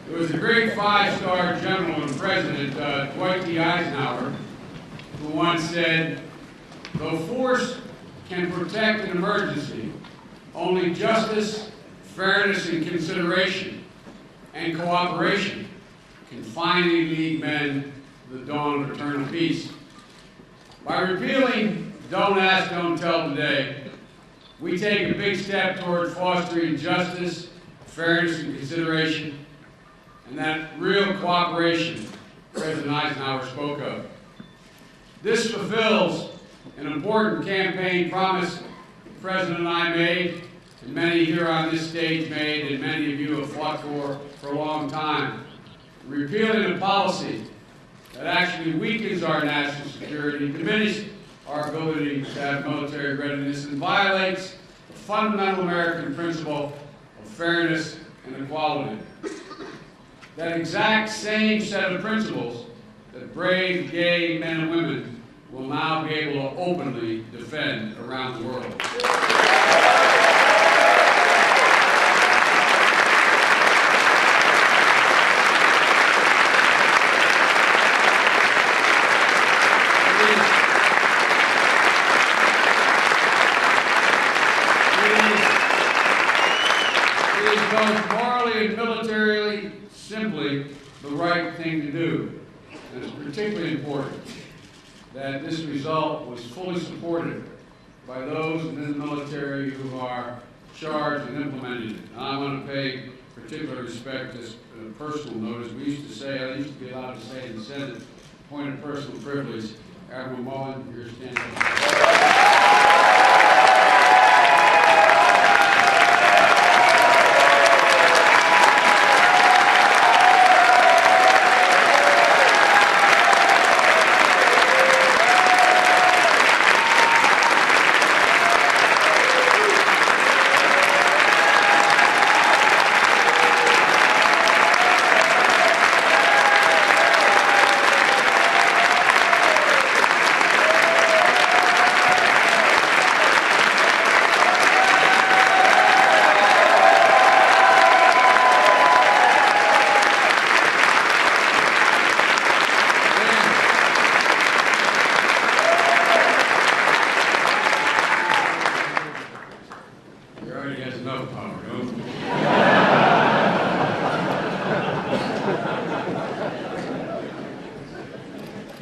There was a great five-star general and president, Dwight D. Eisenhower, who once said, "Though force can protect an emergency, only justice, fairness, and consideration, and cooperation can finally lead men to the dawn of eternal peace." By repealing Don't Ask, Don't Tell today, we take a big step toward fostering justice, fairness, and consideration, and that real cooperation President Eisenhower spoke of. This fulfills an important campaign promise the President and I made, and many here on this stage made, and many of you have fought for a long time. Repealing a policy that actually weakens our national security, diminishes our ability to have military readiness, and violates the fundamental American principle of fairness and equality. That exact same set of principles that brave gay men and women will now be able to openly defend around the world. It is both morally and militarily simply the right thing to do. And it's particularly important that this result was fully supported by those within the military who are charged with implementing it. And I want to pay particular respect to this personal note. As we used to say, I used to be allowed to say in the Senate, point of personal privilege, Admiral Mullen, you're standing.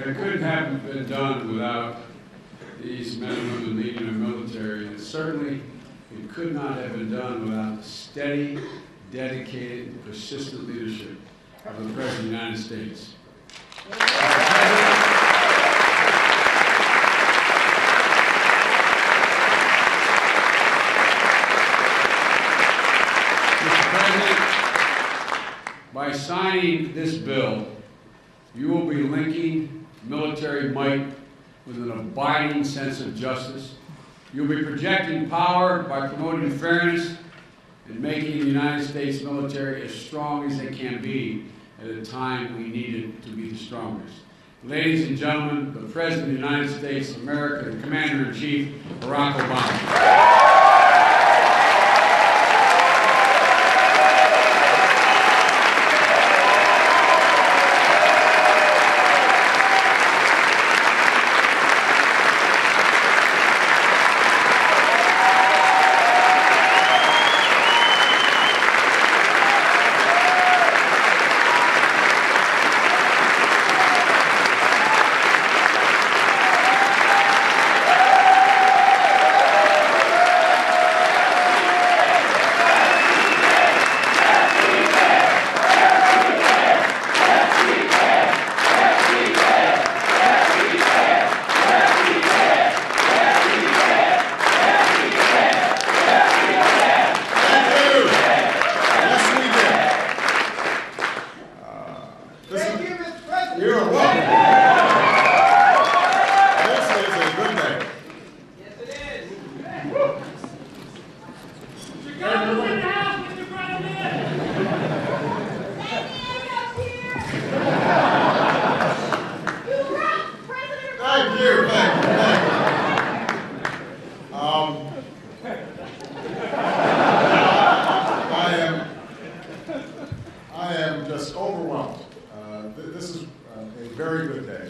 It couldn't have been done without these men and women leading our military, and certainly it could not have been done without the steady, dedicated, and persistent leadership of the President of the United States. Mr. President, by signing this bill, you will be linking military might with an abiding sense of justice. You'll be projecting power by promoting fairness and making the United States military as strong as they can be at a time we need it to be the strongest. Ladies and gentlemen, the President of the United States of America, the Commander-in-Chief, Barack Obama. I am just overwhelmed. This is a very good day.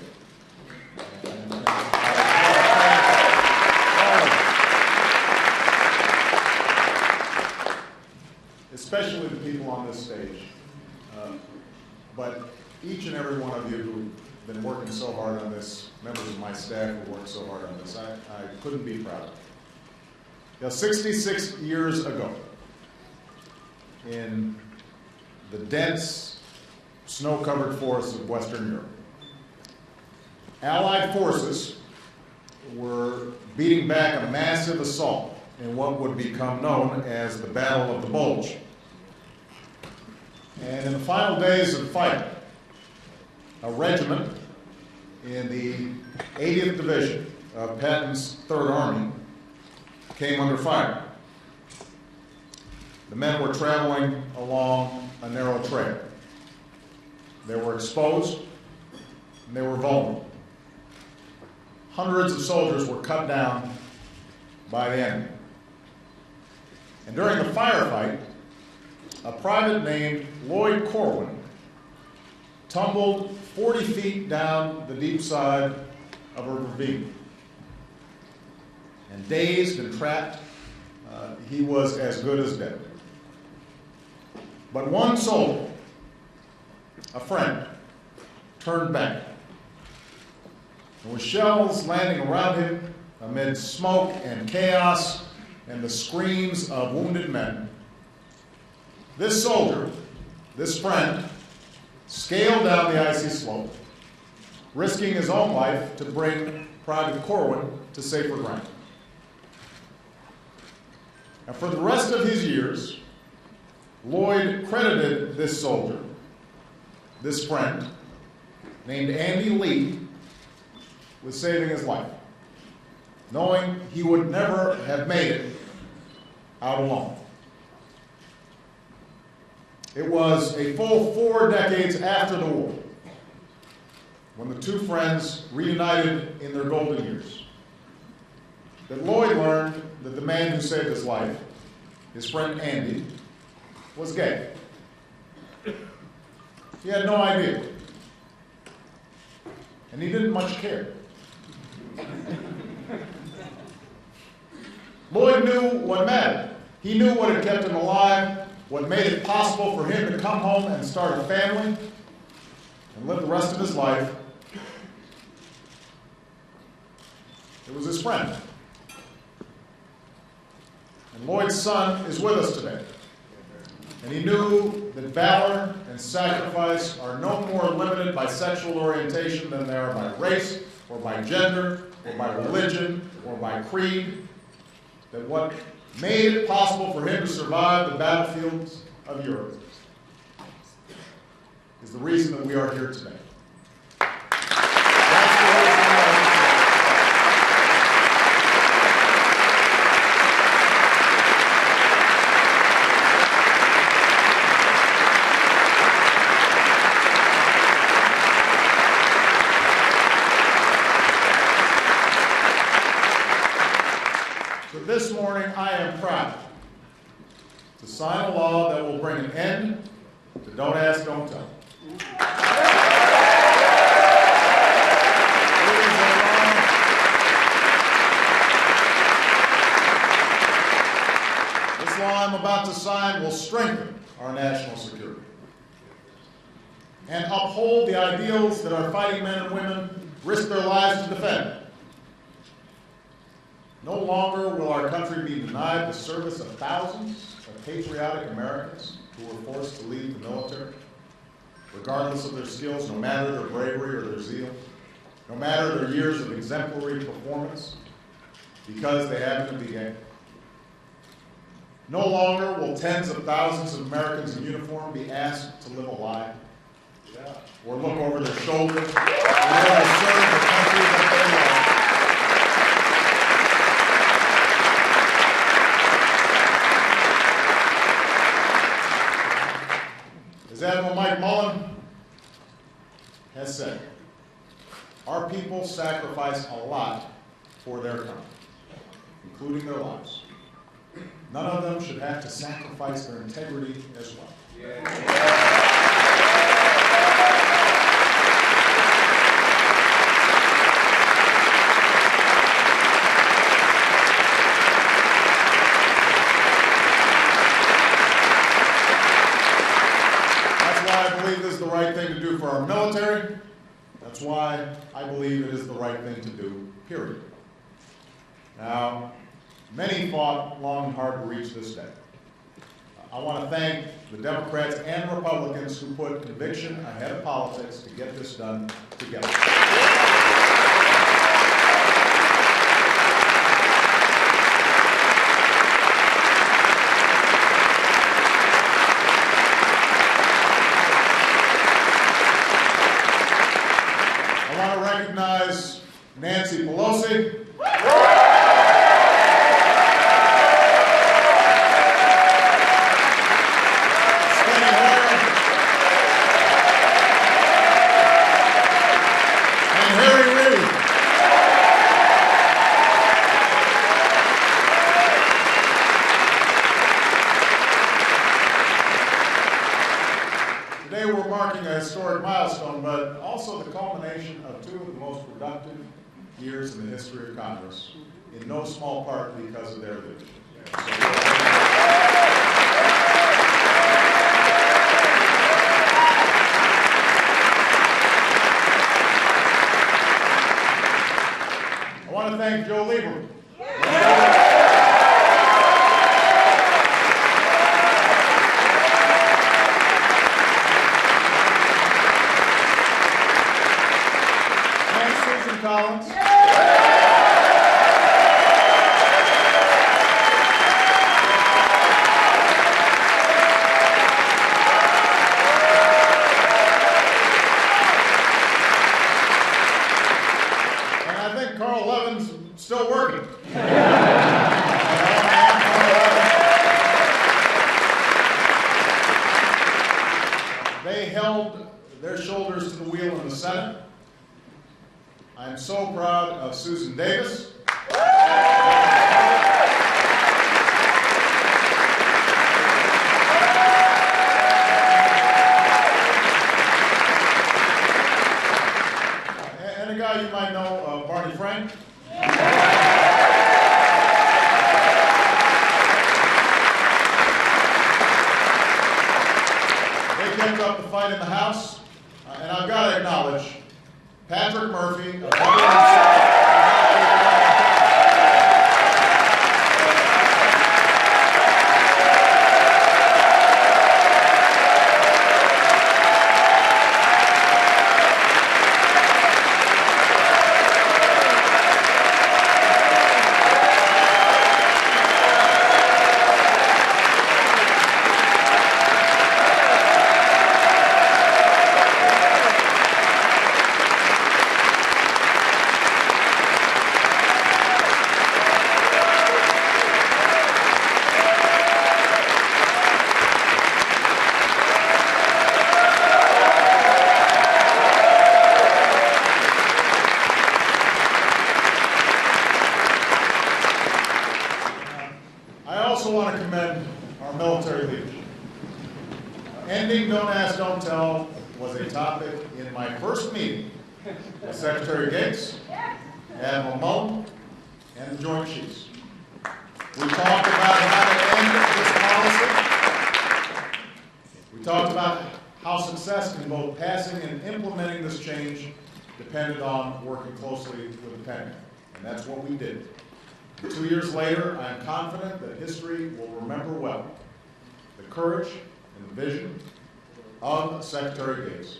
Especially the people on this stage. But each and every one of you who've been working so hard on this, members of my staff who worked so hard on this, I couldn't be prouder. 66 years ago, in the dense, snow-covered forests of Western Europe, Allied forces were beating back a massive assault in what would become known as the Battle of the Bulge. And in the final days of fighting, a regiment in the 80th Division of Patton's Third Army came under fire. The men were traveling along a narrow trail. They were exposed, and they were vulnerable. Hundreds of soldiers were cut down by the enemy. And during the firefight, a private named Lloyd Corwin tumbled 40 feet down the deep side of a ravine. And dazed and trapped, he was as good as dead. But one soldier, a friend, turned back. And with shells landing around him, amid smoke and chaos and the screams of wounded men, this soldier, this friend, scaled down the icy slope, risking his own life to bring Private Corwin to safer ground. And for the rest of his years, Lloyd credited this soldier, this friend, named Andy Lee, with saving his life, knowing he would never have made it out alone. It was a full 4 decades after the war, when the two friends reunited in their golden years, that Lloyd learned that the man who saved his life, his friend Andy, was gay. He had no idea, and he didn't much care. Lloyd knew what mattered. He knew what had kept him alive, what made it possible for him to come home and start a family and live the rest of his life. It was his friend. And Lloyd's son is with us today. And he knew that valor and sacrifice are no more limited by sexual orientation than they are by race, or by gender, or by religion, or by creed. That what made it possible for him to survive the battlefields of Europe is the reason that we are here today. This morning, I am proud to sign a law that will bring an end to Don't Ask, Don't Tell. This law I'm about to sign will strengthen our national security and uphold the ideals that our fighting men and women risk their lives to defend. No longer will our country be denied the service of thousands of patriotic Americans who were forced to leave the military, regardless of their skills, no matter their bravery or their zeal, no matter their years of exemplary performance, because they happen to be gay. No longer will tens of thousands of Americans in uniform be asked to live a lie or look over their shoulders in order to serve the country that they love. As Admiral Mike Mullen has said, our people sacrifice a lot for their country, including their lives. None of them should have to sacrifice their integrity as well. Yeah. why I believe this is the right thing to do for our military. That's why I believe it is the right thing to do, period. Now, many fought long and hard to reach this day. I want to thank the Democrats and Republicans who put conviction ahead of politics to get this done together. I want to recognize Nancy Pelosi. Today we're marking a historic milestone, but also the culmination of two of the most productive years in the history of Congress, in no small part because of their leadership. I want to thank Joe Lieberman. Collins. And I think Carl Levin's still working. They held their shoulders to the wheel in the Senate. I'm so proud of Susan Davis. And a guy you might know, Barney Frank. They kept up the fight in the House, and I've got to acknowledge Patrick Murphy, I also want to commend our military leadership. Ending Don't Ask, Don't Tell was a topic in my first meeting with Secretary Gates, Admiral Mullen, and the Joint Chiefs. We talked about how to end this policy. We talked about how success in both passing and implementing this change depended on working closely with the Pentagon, and that's what we did. 2 years later, I am confident that history will remember well the courage and the vision of Secretary Gates.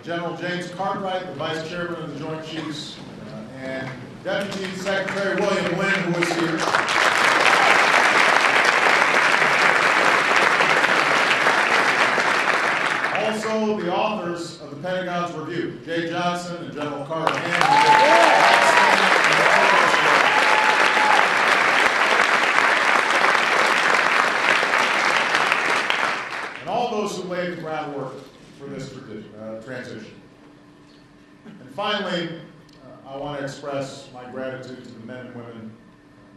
General James Cartwright, the Vice Chairman of the Joint Chiefs, and Deputy Secretary William Lynn, who is here. Pentagon's review, Jay Johnson and General Carter Hand, who did outstanding and meticulous work. And all those who laid the groundwork for this transition. And finally, I want to express my gratitude to the men and women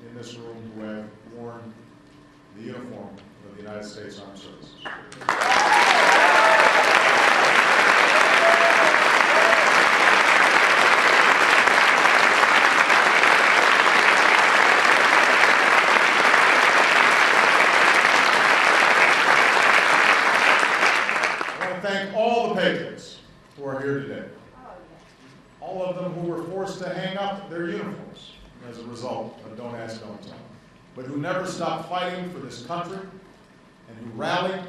in this room who have worn the uniform of the United States Armed Services. I want to thank all the patriots who are here today. All of them who were forced to hang up their uniforms as a result of Don't Ask, Don't Tell, but who never stopped fighting for this country, and who rallied,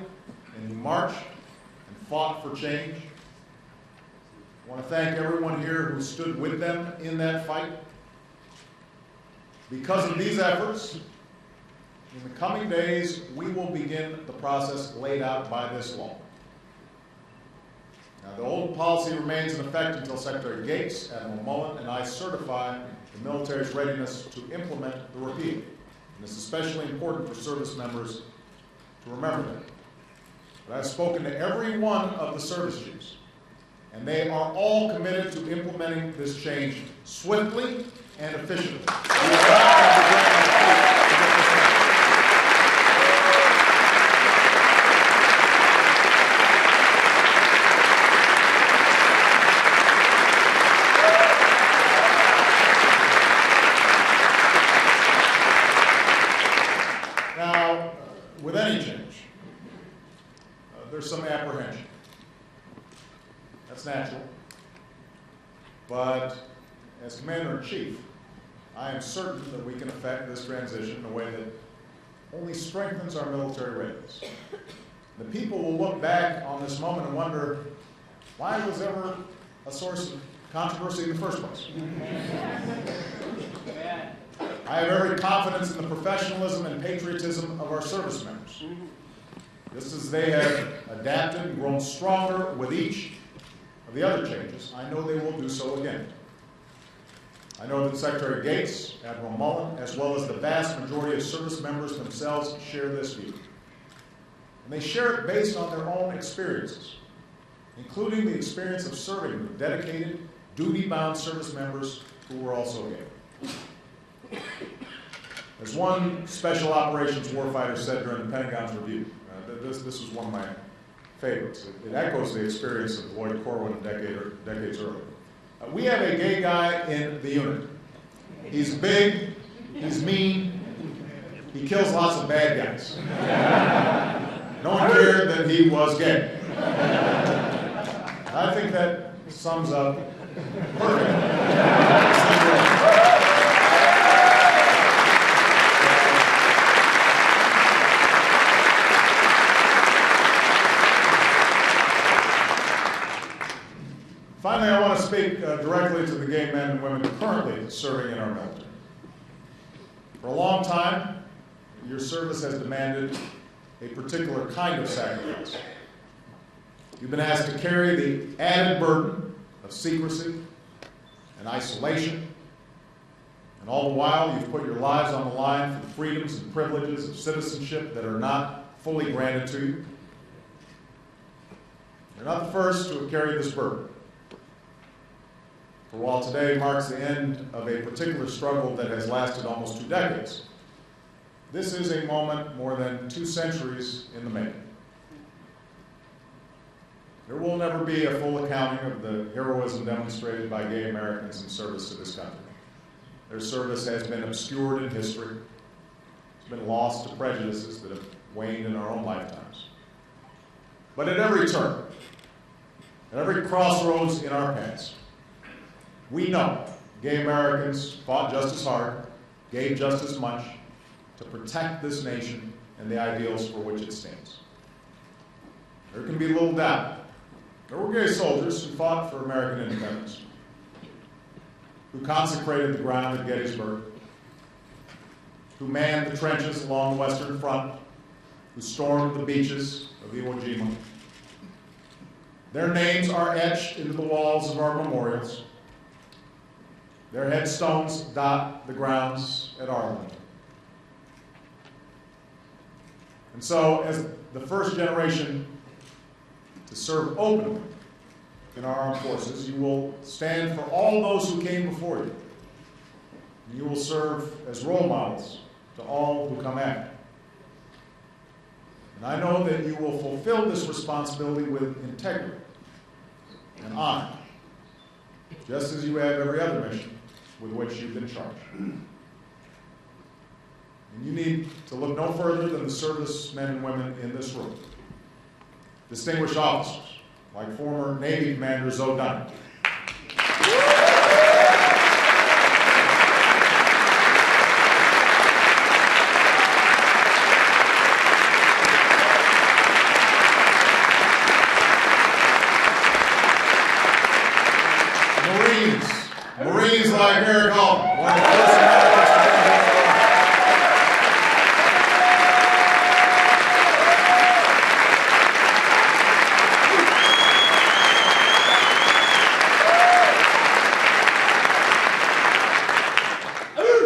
and who marched, and fought for change. I want to thank everyone here who stood with them in that fight. Because of these efforts, in the coming days, we will begin the process laid out by this law. Now, the old policy remains in effect until Secretary Gates, Admiral Mullen, and I certify the military's readiness to implement the repeal. And it's especially important for service members to remember that. But I've spoken to every one of the service chiefs, and they are all committed to implementing this change swiftly and efficiently. With any change, there's some apprehension. That's natural. But as Commander-in-Chief, I am certain that we can effect this transition in a way that only strengthens our military readiness. The people will look back on this moment and wonder, why was ever a source of controversy in the first place? I have every confidence in the professionalism and patriotism of our service members. Just as they have adapted and grown stronger with each of the other changes, I know they will do so again. I know that Secretary Gates, Admiral Mullen, as well as the vast majority of service members themselves share this view. And they share it based on their own experiences, including the experience of serving with dedicated, duty-bound service members who were also gay. As one special operations warfighter said during the Pentagon's review, this was one of my favorites. It echoes the experience of Lloyd Corwin decades earlier. We have a gay guy in the unit. He's big, he's mean, he kills lots of bad guys. No one cared that he was gay. I think that sums up perfectly. Finally, I want to speak directly to the gay men and women currently serving in our military. For a long time, your service has demanded a particular kind of sacrifice. You've been asked to carry the added burden of secrecy and isolation, and all the while you've put your lives on the line for the freedoms and privileges of citizenship that are not fully granted to you. You're not the first to have carried this burden. For while today marks the end of a particular struggle that has lasted almost 2 decades, this is a moment more than 2 centuries in the making. There will never be a full accounting of the heroism demonstrated by gay Americans in service to this country. Their service has been obscured in history. It's been lost to prejudices that have waned in our own lifetimes. But at every turn, at every crossroads in our paths, we know gay Americans fought just as hard, gave just as much to protect this nation and the ideals for which it stands. There can be little doubt. There were gay soldiers who fought for American independence, who consecrated the ground at Gettysburg, who manned the trenches along the Western Front, who stormed the beaches of Iwo Jima. Their names are etched into the walls of our memorials. Their headstones dot the grounds at Arlington. And so, as the first generation to serve openly in our armed forces, you will stand for all those who came before you. And you will serve as role models to all who come after. And I know that you will fulfill this responsibility with integrity and honor, just as you have every other mission with which you've been charged. And you need to look no further than the servicemen and women in this room. Distinguished officers, like former Navy Commander Zoe Dunn. Marines like Eric Alden, one of the first Americans to be in the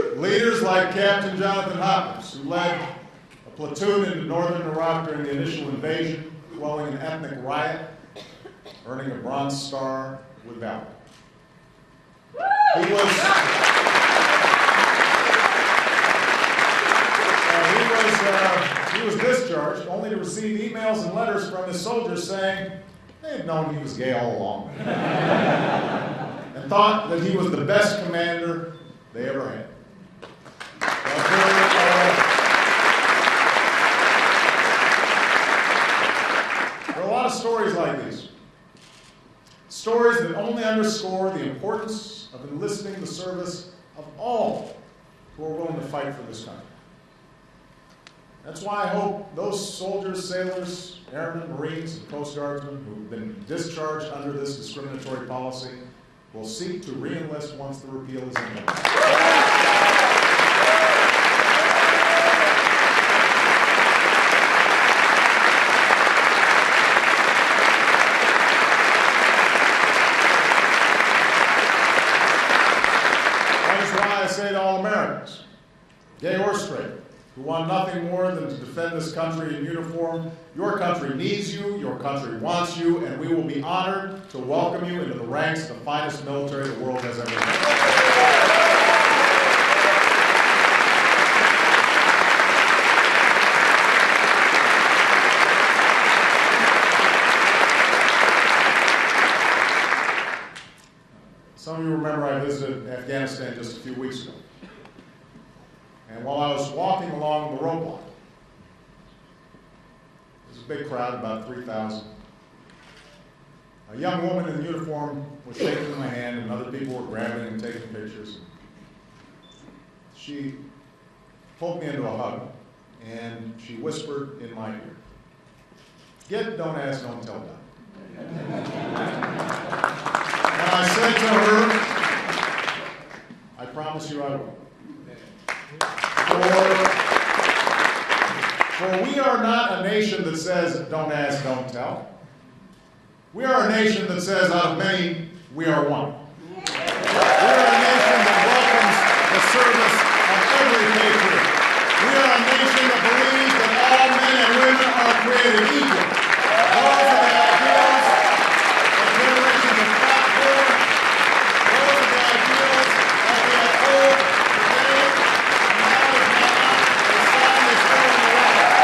Army. Leaders like Captain Jonathan Hopkins, who led a platoon into northern Iraq during the initial invasion, quelling an ethnic riot, earning a Bronze Star with valor. He was discharged only to receive emails and letters from his soldiers saying they had known he was gay all along and thought that he was the best commander they ever had. There are a lot of stories like these. Stories that only underscore the importance of enlisting the service of all who are willing to fight for this country. That's why I hope those soldiers, sailors, airmen, Marines, and Coast Guardsmen who've been discharged under this discriminatory policy will seek to re-enlist once the repeal is implemented. I say to all Americans, gay or straight, who want nothing more than to defend this country in uniform, your country needs you, your country wants you, and we will be honored to welcome you into the ranks of the finest military the world has ever known. Some of you remember I visited Afghanistan just a few weeks ago. And while I was walking along the roadblock, there was a big crowd, about 3,000. A young woman in uniform was shaking my hand, and other people were grabbing and taking pictures. She pulled me into a hug, and she whispered in my ear, "Get, don't ask, don't tell, done." And I said to her, "I promise you I will. For we are not a nation that says, don't ask, don't tell. We are a nation that says, out of many, we are one. We are a nation that welcomes the service of every patriot. We are a nation that believes that all men and women are created equal. Those are the ideals that generations have fought for. Those are the ideals that we uphold today. And now is not the sign is still in the water.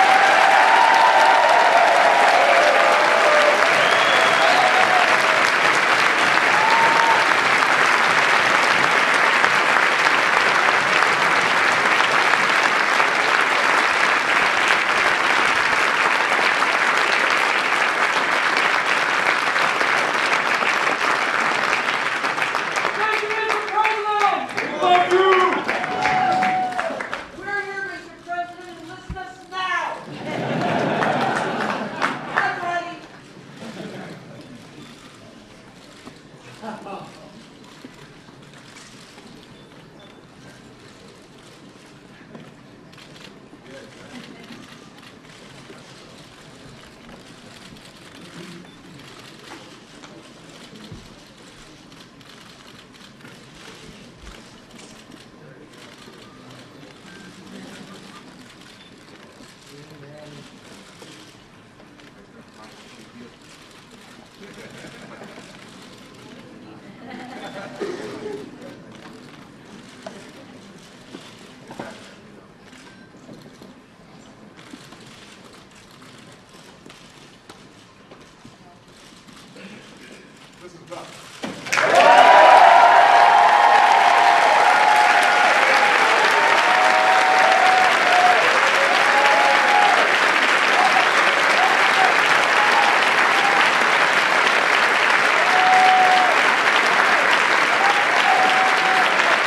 Good job.